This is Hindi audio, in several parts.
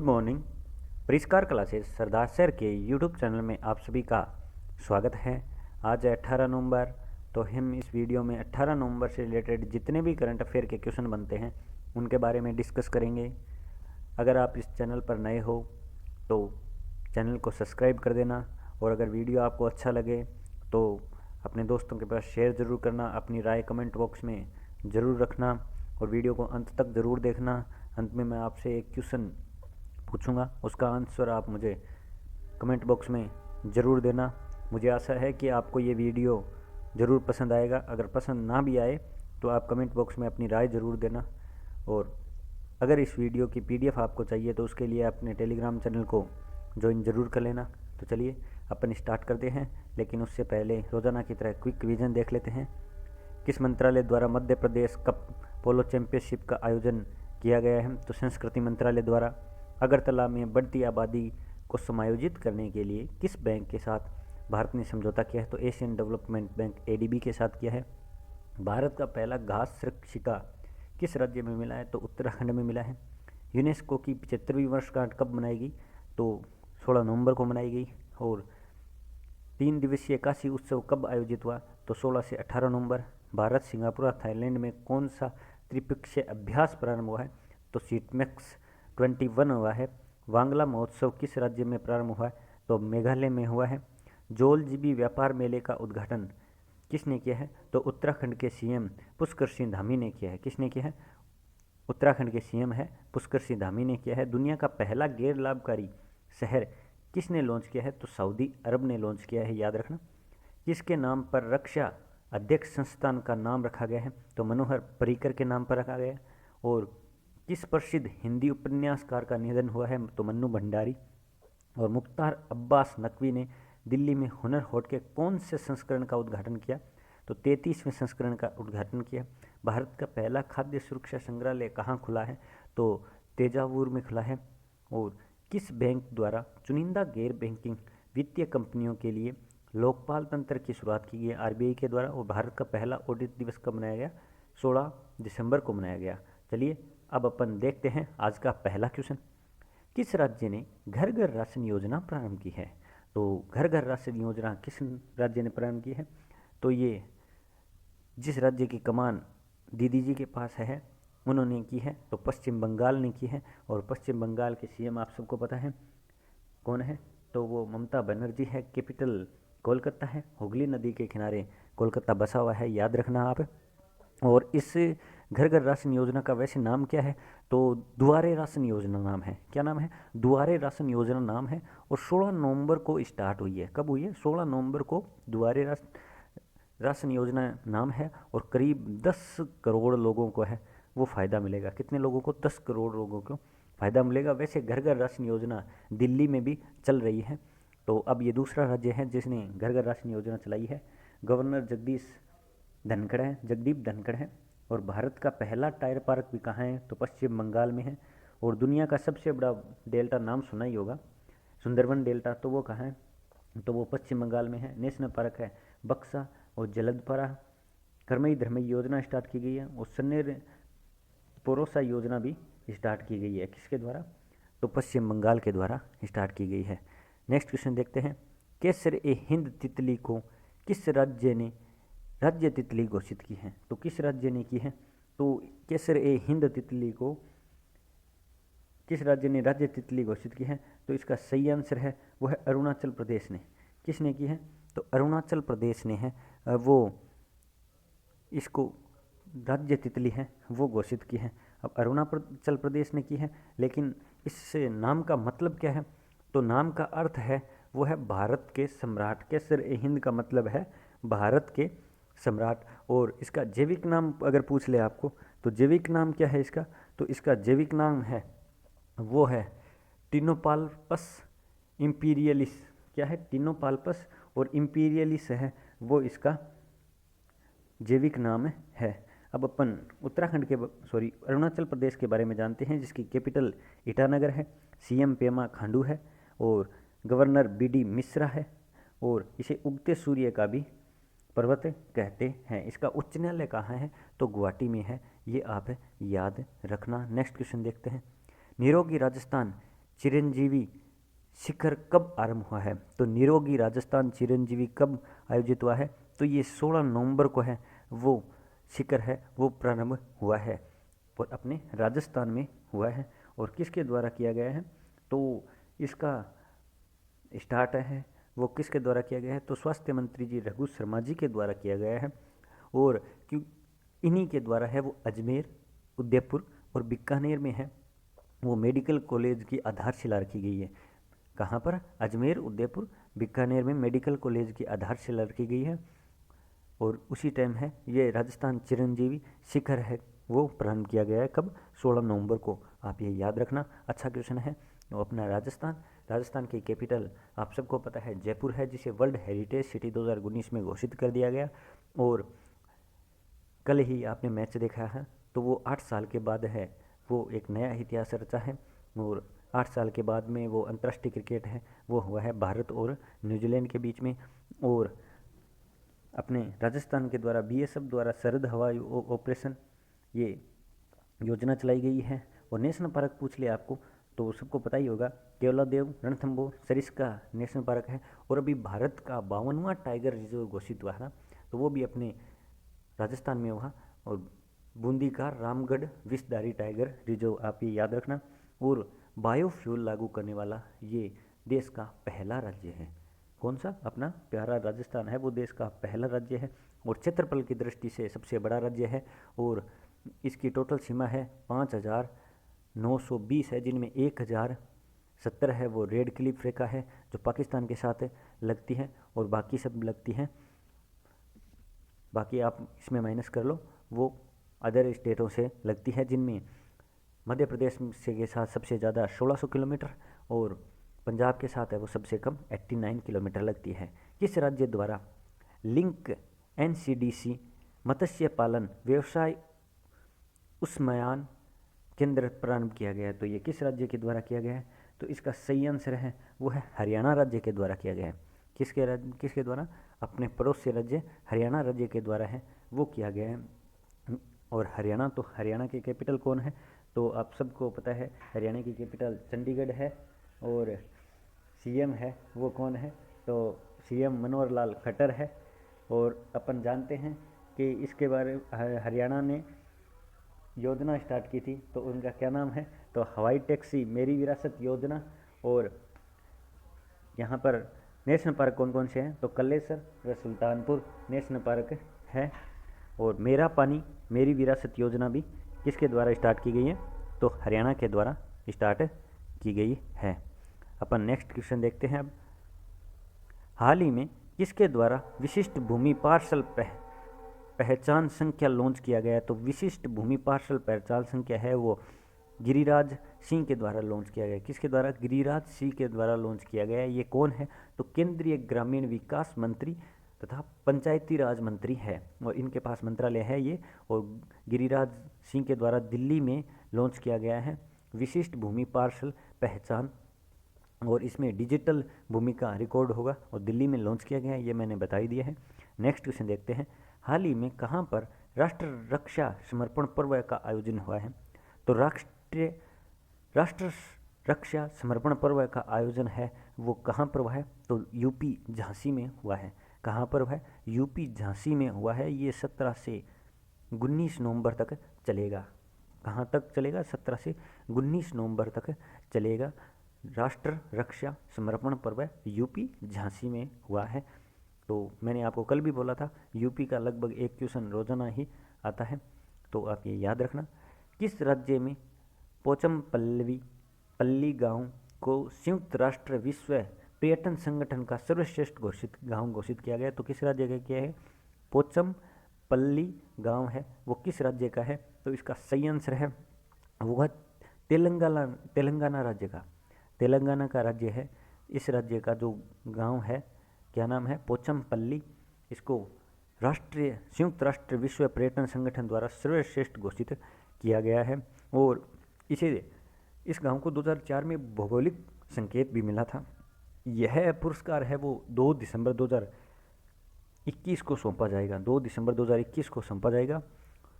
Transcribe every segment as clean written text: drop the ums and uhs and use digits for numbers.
Good morning. परिष्कार क्लासेस सरदार सर के यूट्यूब चैनल में आप सभी का स्वागत है। आज है 18 नवंबर। तो हम इस वीडियो में 18 नवंबर से रिलेटेड जितने भी करंट अफेयर के क्वेश्चन बनते हैं उनके बारे में डिस्कस करेंगे। अगर आप इस चैनल पर नए हो तो चैनल को सब्सक्राइब कर देना, और अगर वीडियो आपको अच्छा लगे तो अपने दोस्तों के पास शेयर ज़रूर करना। अपनी राय कमेंट बॉक्स में ज़रूर रखना और वीडियो को अंत तक ज़रूर देखना। अंत में मैं आपसे एक क्वेश्चन पूछूंगा, उसका आंसर आप मुझे कमेंट बॉक्स में ज़रूर देना। मुझे आशा है कि आपको ये वीडियो ज़रूर पसंद आएगा। अगर पसंद ना भी आए तो आप कमेंट बॉक्स में अपनी राय ज़रूर देना। और अगर इस वीडियो की पीडीएफ आपको चाहिए तो उसके लिए अपने टेलीग्राम चैनल को ज्वाइन ज़रूर कर लेना। तो चलिए अपन स्टार्ट करते हैं, लेकिन उससे पहले रोज़ाना की तरह क्विक रिवीजन देख लेते हैं। किस मंत्रालय द्वारा मध्य प्रदेश कप पोलो चैंपियनशिप का आयोजन किया गया है? तो संस्कृति मंत्रालय द्वारा। अगरतला में बढ़ती आबादी को समायोजित करने के लिए किस बैंक के साथ भारत ने समझौता किया है? तो एशियन डेवलपमेंट बैंक एडीबी के साथ किया है। भारत का पहला घास शिक्षा किस राज्य में मिला है? तो उत्तराखंड में मिला है। यूनेस्को की 75वीं वर्षगांठ कब मनाएगी? तो 16 नवंबर को मनाई गई। और 3 दिवसीय काशी उत्सव कब आयोजित हुआ? तो 16 से 18 नवंबर। भारत सिंगापुर और थाईलैंड में कौन सा त्रिपक्षीय अभ्यास प्रारंभ हुआ है? तो सीटमेक्स 21 हुआ है। वांगला महोत्सव किस राज्य में प्रारंभ हुआ है? तो मेघालय में हुआ है। जोलजीबी व्यापार मेले का उद्घाटन किसने किया है? तो उत्तराखंड के सीएम पुष्कर सिंह धामी ने किया है। किसने किया है? उत्तराखंड के सीएम है पुष्कर सिंह धामी ने किया है। दुनिया का पहला गैर लाभकारी शहर किसने लॉन्च किया है? तो सऊदी अरब ने लॉन्च किया है, याद रखना। किसके नाम पर रक्षा अध्यक्ष संस्थान का नाम रखा गया है? तो मनोहर पर्रिकर के नाम पर रखा गया है। और किस प्रसिद्ध हिंदी उपन्यासकार का निधन हुआ है? तो मन्नू भंडारी। और मुख्तार अब्बास नकवी ने दिल्ली में हुनर हाट के कौन से संस्करण का उद्घाटन किया? तो 33वें संस्करण का उद्घाटन किया। भारत का पहला खाद्य सुरक्षा संग्रहालय कहाँ खुला है? तो तेजावुर में खुला है। और किस बैंक द्वारा चुनिंदा गैर बैंकिंग वित्तीय कंपनियों के लिए लोकपाल तंत्र की शुरुआत की गई? आरबीआई के द्वारा। और भारत का पहला ऑडिट दिवस कब मनाया गया? 16 दिसंबर को मनाया गया। चलिए अब अपन देखते हैं आज का पहला क्वेश्चन। किस राज्य ने घर घर राशन योजना प्रारंभ की है? तो घर घर राशन योजना किस राज्य ने प्रारंभ की है? तो ये जिस राज्य की कमान दीदी जी के पास है उन्होंने की है, तो पश्चिम बंगाल ने की है। और पश्चिम बंगाल के सीएम आप सबको पता है कौन है? तो वो ममता बनर्जी है। कैपिटल कोलकाता है। हुगली नदी के किनारे कोलकाता बसा हुआ है, याद रखना आप। और इस घर घर राशन योजना का वैसे नाम क्या है? तो दुआरे राशन योजना नाम है। क्या नाम है? दुआरे राशन योजना नाम है। और 16 नवंबर को स्टार्ट हुई है। कब हुई है? 16 नवंबर को दुआरे राशन योजना नाम है। और करीब 10 करोड़ लोगों को है वो फ़ायदा मिलेगा। कितने लोगों को? 10 करोड़ लोगों को फ़ायदा मिलेगा। वैसे घर घर राशन योजना दिल्ली में भी चल रही है। तो अब ये दूसरा राज्य है जिसने घर घर राशन योजना चलाई है। गवर्नर जगदीप धनखड़ है। और भारत का पहला टायर पार्क भी कहाँ है? तो पश्चिम बंगाल में है। और दुनिया का सबसे बड़ा डेल्टा नाम सुना ही होगा, सुंदरवन डेल्टा, तो वो कहाँ है? तो वो पश्चिम बंगाल में है। नेशनल पार्क है बक्सा और जलदपरा। कर्मई धर्मई योजना स्टार्ट की गई है। और सन्नेर पोरोसा योजना भी स्टार्ट की गई है। किसके द्वारा? तो पश्चिम बंगाल के द्वारा स्टार्ट की गई है। नेक्स्ट क्वेश्चन देखते हैं। केसर ए हिंद तितली को किस राज्य ने राज्य तितली घोषित की है? तो किस राज्य ने की है? तो केसर ए हिंद तितली को किस राज्य ने राज्य तितली घोषित की है? तो इसका सही आंसर है वो है अरुणाचल प्रदेश ने। किसने की है? तो अरुणाचल प्रदेश ने है वो इसको राज्य तितली है वो घोषित की है। अब अरुणाचल प्रदेश ने की है, लेकिन इस नाम का मतलब क्या है? तो नाम का अर्थ है वो है भारत के सम्राट। केसर ए हिंद का मतलब है भारत के सम्राट। और इसका जैविक नाम अगर पूछ ले आपको तो जैविक नाम क्या है इसका? तो इसका जैविक नाम है वो है टिनोपाल्पस इम्पीरियलिस। क्या है? टिनोपाल्पस और इम्पीरियलिस है वो इसका जैविक नाम है। अब अपन उत्तराखंड के अरुणाचल प्रदेश के बारे में जानते हैं, जिसकी कैपिटल ईटानगर है। सीएम पेमा खांडू है। और गवर्नर बीडी मिश्रा है। और इसे उगते सूर्य का भी पर्वत कहते हैं। इसका उच्च न्यायालय कहाँ है? तो गुवाहाटी में है। ये आप याद रखना। नेक्स्ट क्वेश्चन देखते हैं। निरोगी राजस्थान चिरंजीवी शिखर कब आरंभ हुआ है? तो निरोगी राजस्थान चिरंजीवी कब आयोजित हुआ है? तो ये 16 नवंबर को है, वो शिखर है वो प्रारंभ हुआ है और अपने राजस्थान में हुआ है। और किसके द्वारा किया गया है? तो इसका स्टार्ट है वो किसके द्वारा किया गया है? तो स्वास्थ्य मंत्री जी रघु शर्मा जी के द्वारा किया गया है। और क्यों इन्हीं के द्वारा है वो अजमेर, उदयपुर और बीकानेर में है वो मेडिकल कॉलेज की आधारशिला रखी गई है। कहाँ पर? अजमेर, उदयपुर, बीकानेर में मेडिकल कॉलेज की आधारशिला रखी गई है। और उसी टाइम है ये राजस्थान चिरंजीवी शिखर है वो प्रारंभ किया गया है। कब? 16 नवंबर को। आप ये याद रखना, अच्छा क्वेश्चन है। वो अपना राजस्थान की कैपिटल आप सबको पता है जयपुर है, जिसे वर्ल्ड हेरिटेज सिटी 2019 में घोषित कर दिया गया। और कल ही आपने मैच देखा है, तो वो 8 साल के बाद है वो एक नया इतिहास रचा है। और 8 साल के बाद में वो अंतर्राष्ट्रीय क्रिकेट है वो हुआ है भारत और न्यूजीलैंड के बीच में। और अपने राजस्थान के द्वारा बीएसएफ द्वारा सरहद हवाई ऑपरेशन ये योजना चलाई गई है। और नेशनल पार्क पूछ लिया आपको तो सबको पता ही होगा, केवलादेव रणथंभौर सरिस्का नेशनल पार्क है। और अभी भारत का 52वां टाइगर रिजर्व घोषित हुआ था, तो वो भी अपने राजस्थान में हुआ। और बूंदी का रामगढ़ विषधारी टाइगर रिजर्व आप ये याद रखना। और बायोफ्यूल लागू करने वाला ये देश का पहला राज्य है। कौन सा? अपना प्यारा राजस्थान है वो देश का पहला राज्य है। और क्षेत्रफल की दृष्टि से सबसे बड़ा राज्य है। और इसकी टोटल सीमा है 5920 है, जिनमें 1070 है वो रेड क्लिफ रेखा है जो पाकिस्तान के साथ लगती है। और बाकी सब लगती हैं, बाकी आप इसमें माइनस कर लो, वो अदर स्टेटों से लगती है, जिनमें मध्य प्रदेश से के साथ सबसे ज़्यादा 1600 किलोमीटर और पंजाब के साथ है वो सबसे कम 89 किलोमीटर लगती है। किस राज्य द्वारा लिंक एनसीडीसी मत्स्य पालन व्यवसाय उष्मायान केंद्र प्रारंभ किया गया है? तो ये किस राज्य के द्वारा किया गया है? तो इसका सही आंसर है वो है हरियाणा राज्य के द्वारा किया गया है। किसके द्वारा? अपने पड़ोसी राज्य हरियाणा राज्य के द्वारा है वो किया गया है। और हरियाणा की कैपिटल कौन है? तो आप सबको पता है हरियाणा की कैपिटल चंडीगढ़ है। और सीएम है वो कौन है? तो सीएम मनोहर लाल खट्टर है। और अपन जानते हैं कि इसके बारे हरियाणा ने योजना स्टार्ट की थी, तो उनका क्या नाम है? तो हवाई टैक्सी मेरी विरासत योजना। और यहाँ पर नेशनल पार्क कौन कौन से हैं? तो कल्लेसर व सुल्तानपुर नेशनल पार्क है। और मेरा पानी मेरी विरासत योजना भी किसके द्वारा स्टार्ट की गई है? तो हरियाणा के द्वारा स्टार्ट की गई है। अपन नेक्स्ट क्वेश्चन देखते हैं अब। हाल ही में किसके द्वारा विशिष्ट भूमि पार्सल पहचान संख्या लॉन्च किया गया है? तो विशिष्ट भूमि पार्सल पहचान संख्या है वो गिरिराज सिंह के द्वारा लॉन्च किया गया है। किसके द्वारा? गिरिराज सिंह के द्वारा लॉन्च किया गया है। ये कौन है? तो केंद्रीय ग्रामीण विकास मंत्री तथा पंचायती राज मंत्री है और इनके पास मंत्रालय है ये। और गिरिराज सिंह के द्वारा दिल्ली में लॉन्च किया गया है विशिष्ट भूमि पार्सल पहचान। और इसमें डिजिटल भूमि का रिकॉर्ड होगा और दिल्ली में लॉन्च किया गया है, ये मैंने बता ही दिया है। नेक्स्ट क्वेश्चन देखते हैं। हाल ही में कहाँ पर राष्ट्र रक्षा समर्पण पर्व का आयोजन हुआ है? तो राष्ट्र रक्षा समर्पण पर्व का आयोजन है वो कहाँ पर हुआ है? तो यूपी झांसी में हुआ है। कहाँ पर हुआ है? यूपी झांसी में हुआ है। ये 17 से 19 नवंबर तक चलेगा। कहाँ तक चलेगा? 17 से 19 नवंबर तक चलेगा। राष्ट्र रक्षा समर्पण पर्व यूपी झांसी में हुआ है। तो मैंने आपको कल भी बोला था यूपी का लगभग एक क्वेश्चन रोजाना ही आता है, तो आप ये याद रखना। किस राज्य में पोचमपल्ली गांव को संयुक्त राष्ट्र विश्व पर्यटन संगठन का सर्वश्रेष्ठ गांव घोषित किया गया? तो किस राज्य का किया है? पोचमपल्ली गांव है वो किस राज्य का है? तो इसका सही आंसर है वो तेलंगाना राज्य का। तेलंगाना का राज्य है। इस राज्य का जो गांव है क्या नाम है? पोचमपल्ली। इसको संयुक्त राष्ट्र विश्व पर्यटन संगठन द्वारा सर्वश्रेष्ठ घोषित किया गया है। और इस गांव को 2004 में भौगोलिक संकेत भी मिला था। यह पुरस्कार है वो 2 दिसंबर 2021 को सौंपा जाएगा। 2 दिसंबर 2021 को सौंपा जाएगा।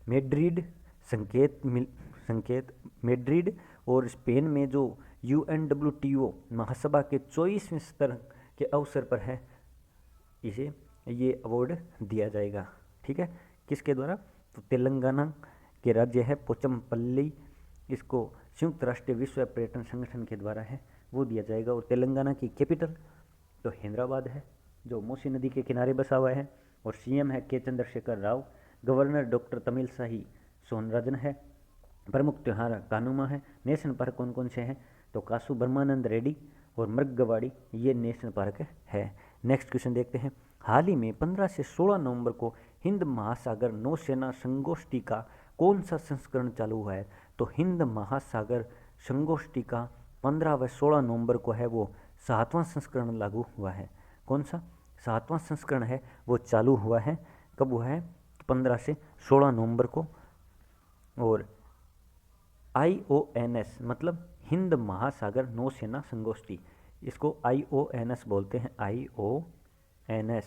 मेड्रिड संकेत मेड्रिड और स्पेन में जो UNWTO महासभा के 24वें स्तर के अवसर पर है इसे ये अवार्ड दिया जाएगा। ठीक है, किसके द्वारा? तो तेलंगाना के राज्य है पोचमपल्ली, इसको संयुक्त राष्ट्र विश्व पर्यटन संगठन के द्वारा है वो दिया जाएगा। और तेलंगाना की कैपिटल तो हैदराबाद है जो मूसी नदी के किनारे बसा हुआ है। और CM है के चंद्रशेखर राव, गवर्नर डॉक्टर तमिलसाई सोनराजन है। प्रमुख त्यौहार कानुमा है। नेशनल पार्क कौन कौन से हैं? तो कासू ब्रह्मानंद रेड्डी और मृगवाड़ी ये नेशनल पार्क है। नेक्स्ट क्वेश्चन देखते हैं। हाल ही में 15 से 16 नवंबर को हिंद महासागर नौसेना संगोष्ठी का कौन सा संस्करण चालू हुआ है? तो हिंद महासागर संगोष्ठी का 15 व 16 नवंबर को है वो 7वां संस्करण लागू हुआ है। कौन सा 7वां संस्करण है वो चालू हुआ है? कब हुआ है? 15 से 16 नवंबर को। और IONS मतलब हिंद महासागर नौसेना संगोष्ठी, इसको IONS बोलते हैं, IONS।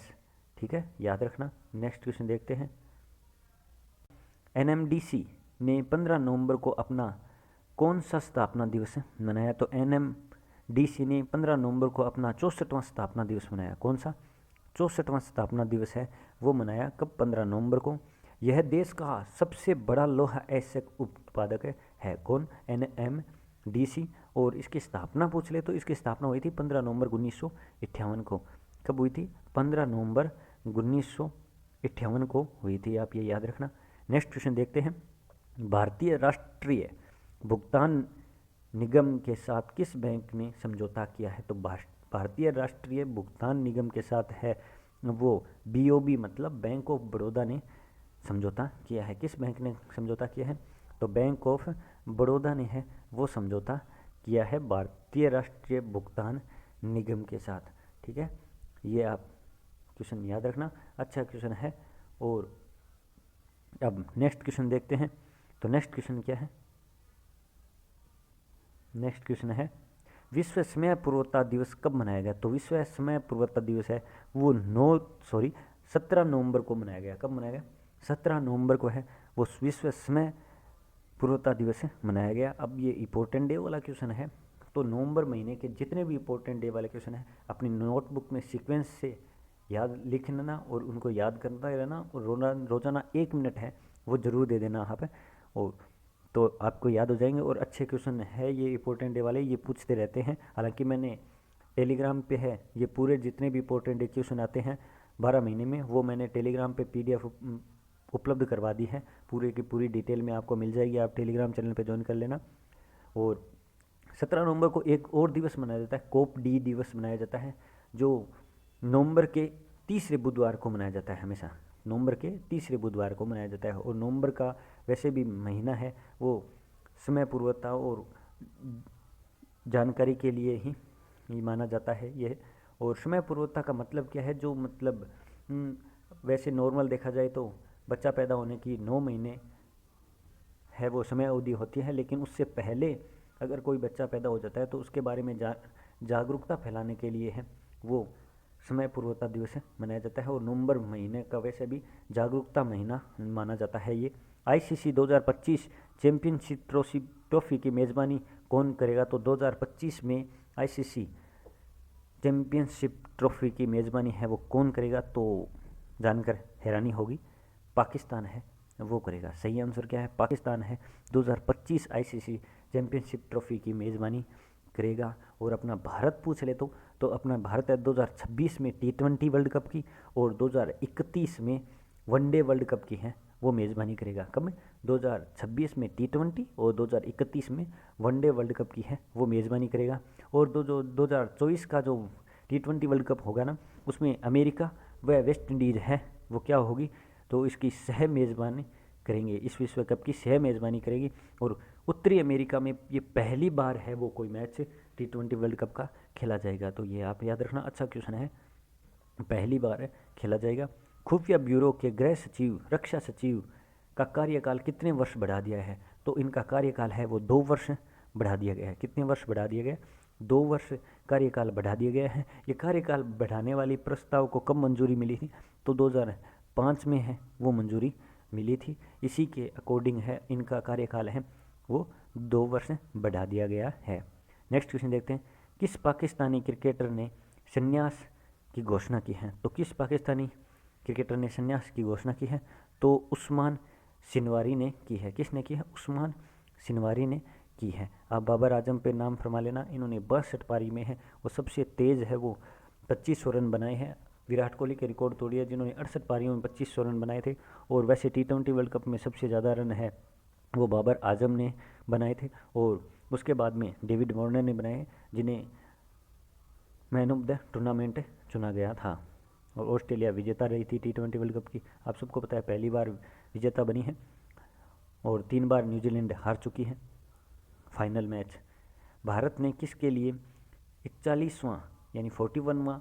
ठीक है, याद रखना। नेक्स्ट क्वेश्चन देखते हैं। NMDC ने 15 नवंबर को अपना कौन सा स्थापना दिवस मनाया? तो NMDC ने 15 नवंबर को अपना 64वां स्थापना दिवस मनाया। कौन सा 64वां स्थापना दिवस है वो मनाया कब? 15 नवंबर को। यह देश का सबसे बड़ा लोहा अयस्क उत्पादक है। कौन? NMDC। और इसकी स्थापना पूछ ले तो इसकी स्थापना हुई थी 15 नवंबर 1958 को। कब हुई थी? 15 नवंबर 1958 को हुई थी, आप ये याद रखना। नेक्स्ट क्वेश्चन देखते हैं। भारतीय राष्ट्रीय भुगतान निगम के साथ किस बैंक ने समझौता किया है? तो भारतीय राष्ट्रीय भुगतान निगम के साथ है वो BOB मतलब बैंक ऑफ बड़ौदा ने समझौता किया है। किस बैंक ने समझौता किया है? तो बैंक ऑफ बड़ौदा ने है वो समझौता किया है भारतीय राष्ट्रीय भुगतान निगम के साथ। ठीक है, ये आप क्वेश्चन याद रखना, अच्छा क्वेश्चन है। और अब नेक्स्ट क्वेश्चन देखते हैं। तो नेक्स्ट क्वेश्चन क्या है? नेक्स्ट क्वेश्चन है विश्व समयपूर्वता दिवस कब मनाया गया? तो विश्व समयपूर्वता दिवस है वो 17 नवंबर को मनाया गया। कब मनाया गया? 17 नवंबर को है वो विश्व समय पूर्वता दिवस मनाया गया। अब ये इंपॉर्टेंट डे वाला क्वेश्चन है, तो नवंबर महीने के जितने भी इंपॉर्टेंट डे वाले क्वेश्चन है अपनी नोटबुक में सीक्वेंस से याद लिख लेना और उनको याद करता रहना। और रोजाना 1 मिनट है वो ज़रूर दे देना यहाँ पे, और तो आपको याद हो जाएंगे। और अच्छे क्वेश्चन है ये इंपॉर्टेंट डे वाले, ये पूछते रहते हैं। हालांकि मैंने टेलीग्राम पे है ये पूरे जितने भी इंपॉर्टेंट डे क्वेश्चन आते हैं 12 महीने में, वो मैंने टेलीग्राम पे PDF उपलब्ध करवा दी है। पूरे की पूरी डिटेल में आपको मिल जाएगी, आप टेलीग्राम चैनल पे ज्वाइन कर लेना। और 17 नवंबर को एक और दिवस मनाया जाता है, कोप डी दिवस मनाया जाता है, जो नवंबर के तीसरे बुधवार को मनाया जाता है। हमेशा नवंबर के तीसरे बुधवार को मनाया जाता है। और नवंबर का वैसे भी महीना है वो समय पूर्वता और जानकारी के लिए ही माना जाता है ये। और समय पूर्वता का मतलब क्या है? जो मतलब वैसे नॉर्मल देखा जाए तो बच्चा पैदा होने की 9 महीने है वो समय अवधि होती है, लेकिन उससे पहले अगर कोई बच्चा पैदा हो जाता है तो उसके बारे में जागरूकता फैलाने के लिए है वो समय पूर्वता दिवस मनाया जाता है। और नवंबर महीने का वैसे भी जागरूकता महीना माना जाता है ये। ICC 2025 चैंपियनशिप ट्रॉफी की मेज़बानी कौन करेगा? तो 2025 में ICC चैंपियनशिप ट्रॉफी की मेज़बानी है वो कौन करेगा? तो जानकर हैरानी होगी, पाकिस्तान है वो करेगा। सही आंसर क्या है? पाकिस्तान है 2025 ICC चैंपियनशिप ट्रॉफी की मेज़बानी करेगा। और अपना भारत पूछ ले तो अपना भारत है 2026 में T20 वर्ल्ड कप की, और 2031 में वनडे वर्ल्ड कप की है वो मेज़बानी करेगा। कब में? 2026 में T20 और 2031 में वनडे वर्ल्ड कप की है वो मेज़बानी करेगा। और 2024 का जो T20 वर्ल्ड कप होगा ना, उसमें अमेरिका व वेस्ट इंडीज़ है वो क्या होगी? तो इसकी सह मेज़बानी करेंगे, इस विश्व कप की सह मेज़बानी करेगी। और उत्तरी अमेरिका में ये पहली बार है वो कोई मैच T20 वर्ल्ड कप का खेला जाएगा। तो ये आप याद रखना, अच्छा क्वेश्चन है, पहली बार खेला जाएगा। खुफिया ब्यूरो के गृह सचिव, रक्षा सचिव का कार्यकाल कितने वर्ष बढ़ा दिया है? तो इनका कार्यकाल है वो 2 वर्ष बढ़ा दिया गया है। कितने वर्ष बढ़ा दिया गया? 2 वर्ष कार्यकाल बढ़ा दिया गया है। ये कार्यकाल बढ़ाने वाली प्रस्ताव को कब मंजूरी मिली थी? तो 2005 में है वो मंजूरी मिली थी। इसी के अकॉर्डिंग है इनका कार्यकाल है वो 2 वर्ष बढ़ा दिया गया है। नेक्स्ट क्वेश्चन देखते हैं, किस पाकिस्तानी क्रिकेटर ने संन्यास की घोषणा की है? तो किस पाकिस्तानी क्रिकेटर ने संन्यास की घोषणा की है? तो उस्मान सिनवारी ने की है। किसने की है? उस्मान सिनवारी ने की है। आप बाबर आजम पे नाम फरमा लेना, इन्होंने 62 पारी में है वो सबसे तेज़ है, वो 2500 रन बनाए हैं। विराट कोहली के रिकॉर्ड तोड़ी है जिन्होंने 68 पारियों में 2500 रन बनाए थे। और वैसे T20 वर्ल्ड कप में सबसे ज़्यादा रन है वो बाबर आजम ने बनाए थे, और उसके बाद में डेविड वार्नर ने बनाए, जिन्हें मैन ऑफ द टूर्नामेंट चुना गया था। और ऑस्ट्रेलिया विजेता रही थी T20 वर्ल्ड कप की, आप सबको पता है, पहली बार विजेता बनी है, और 3 बार न्यूजीलैंड हार चुकी है फाइनल मैच। भारत ने किसके लिए 41वां यानी 41वां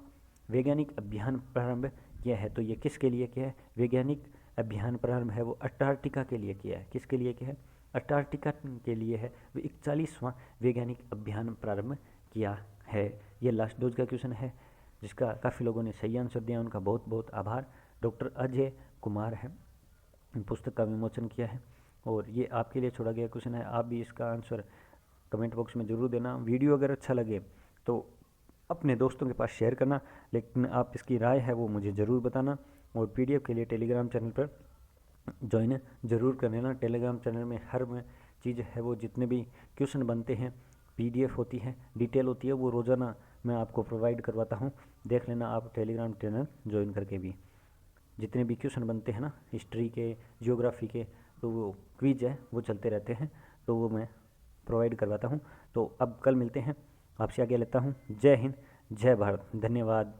वैज्ञानिक अभियान प्रारंभ किया है? तो ये किसके लिए किया है? वैज्ञानिक अभियान प्रारंभ है वो अंटार्कटिका के लिए किया है। किसके लिए किया है? अंटार्कटिका के लिए है वो 41वां वैज्ञानिक अभियान प्रारंभ किया है। ये लास्ट डोज का क्वेश्चन है जिसका काफ़ी लोगों ने सही आंसर दिया, उनका बहुत बहुत आभार। डॉक्टर अजय कुमार है, पुस्तक का विमोचन किया है, और ये आपके लिए छोड़ा गया क्वेश्चन है। आप भी इसका आंसर कमेंट बॉक्स में ज़रूर देना। वीडियो अगर अच्छा लगे तो अपने दोस्तों के पास शेयर करना, लेकिन आप इसकी राय है वो मुझे ज़रूर बताना। और PDF के लिए टेलीग्राम चैनल पर ज्वाइन ज़रूर कर लेना। टेलीग्राम चैनल में हर चीज़ है वो, जितने भी क्वेश्चन बनते हैं, PDF होती है, डिटेल होती है, वो रोज़ाना मैं आपको प्रोवाइड करवाता हूँ। देख लेना आप टेलीग्राम चैनल ज्वाइन करके भी। जितने भी क्वेश्चन बनते हैं ना, हिस्ट्री के, जियोग्राफी के, तो वो क्विज है वो चलते रहते हैं, तो वो मैं प्रोवाइड करवाता हूँ। तो अब कल मिलते हैं, आपसे आगे लेता हूँ। जय हिंद, जय भारत, धन्यवाद।